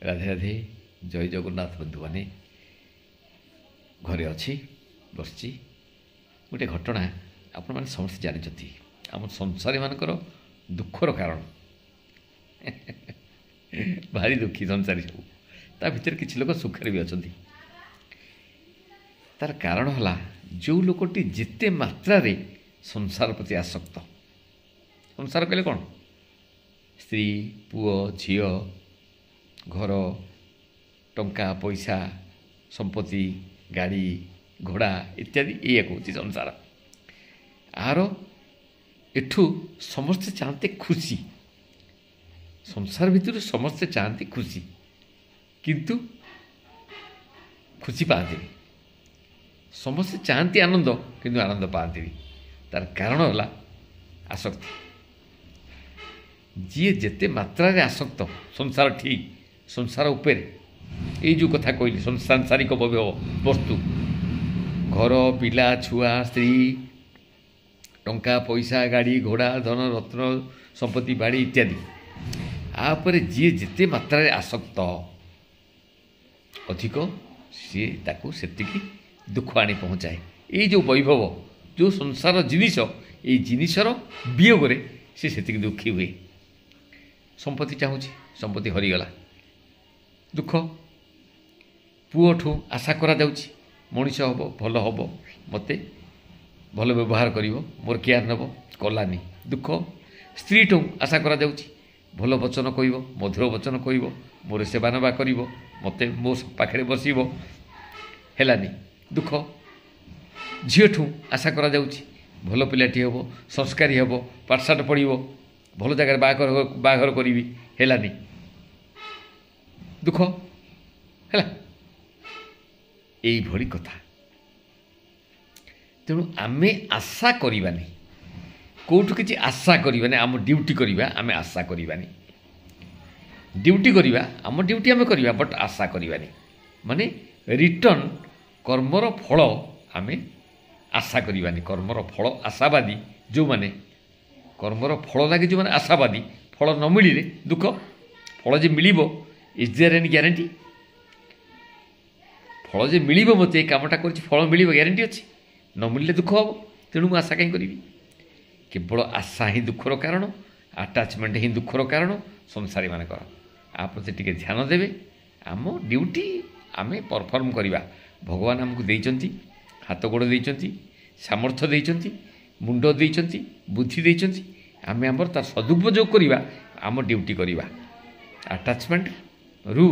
राधे राधे जय जगन्नाथ बंधु मैंने घरे अच्छी बसची गोटे घटना आपण मैंने समस्त जानते आम संसारी मानकर दुखर कारण भारी दुखी संसारी सब ता भीतर किसी लोग सुखर भी अच्छा तार कारण है जो लोकटी जिते मात्रा रे संसार प्रति आसक्त संसार कहले कौन स्त्री पुओ झी घर टंका पैसा संपत्ति गाड़ी घोड़ा इत्यादि ये कौच संसार आर एठू समस्ते चाहते खुशी संसार भितर समस्ते चाहते खुशी किंतु खुशी पाते समस्ते चाहती आनंद किंतु आनंद पाते तार कारण है आसक्ति जी जेते मात्रा रे आसक्त संसार ठीक संसार उपर ये जो कथा कहली सांसारिक वस्तु घर पिला छुआ स्त्री टंका पैसा गाड़ी घोड़ा धन रत्न संपत्ति बाड़ी इत्यादि आपर जी जेते मात्रा रे आसक्त अधिक सी ताकू सेतिकी दुख आनी पहुँचाए ये जो वैभव जो संसार जिनिस ये जिनिसर वियोग सी सेतिकी दुखी हुए संपत्ति चाहूँगी संपत्ति हरीगला दुख पुओठू आशा करा जाउछि मनीष हम भल हम मत भल व्यवहार कर मोर केयर नब कलानी दुख स्त्री ठू आशा करा जाउछि भल वचन कह मधुर वचन कह मोर सेवा नवा कर मत मो पाखे बसब हेलानी दुख झीठू आशा करा जाउछि भल पिलाटी हम संस्कारी हम पाठशाठ पढ़ो भल जगह बाघर करी हेलानी दुख है यही कथा तेणु आमे आशा करवानी कौटू किसी आशा करवानी आम ड्यूटी करवा आमे आशा करवानी ड्यूटी करवा आम ड्यूटी आमे करवा बट आशा करवानी माने रिटर्न कर्मर फल आमे आशा करवानी कर्मर फल आशावादी जो माने कर्मर फल लगे जो माने आशावादी फल न मिले दुख फल जे मिल इज देयर एनी ग्यारंटी फल जे मिल मत कमटा कर फल मिल ग्यारंटी अच्छी न मिलले दुख हम तेणु मुझे आशा कहीं करी केवल आशा ही दुखर कारण आटाचमेंट ही दुखर कारण संसारी मान आ प्रति टे ध्यान देवे आम ड्यूटी आम परफर्म करवा भगवान आमको देइचंती हाथ गोड़ देइचंती सामर्थ्य देइचंती मुंड देइचंती बुद्धि देइचंती आम आमर तार सदुपयोग करवा आम ड्यूटी करवा आटाचमेंट रू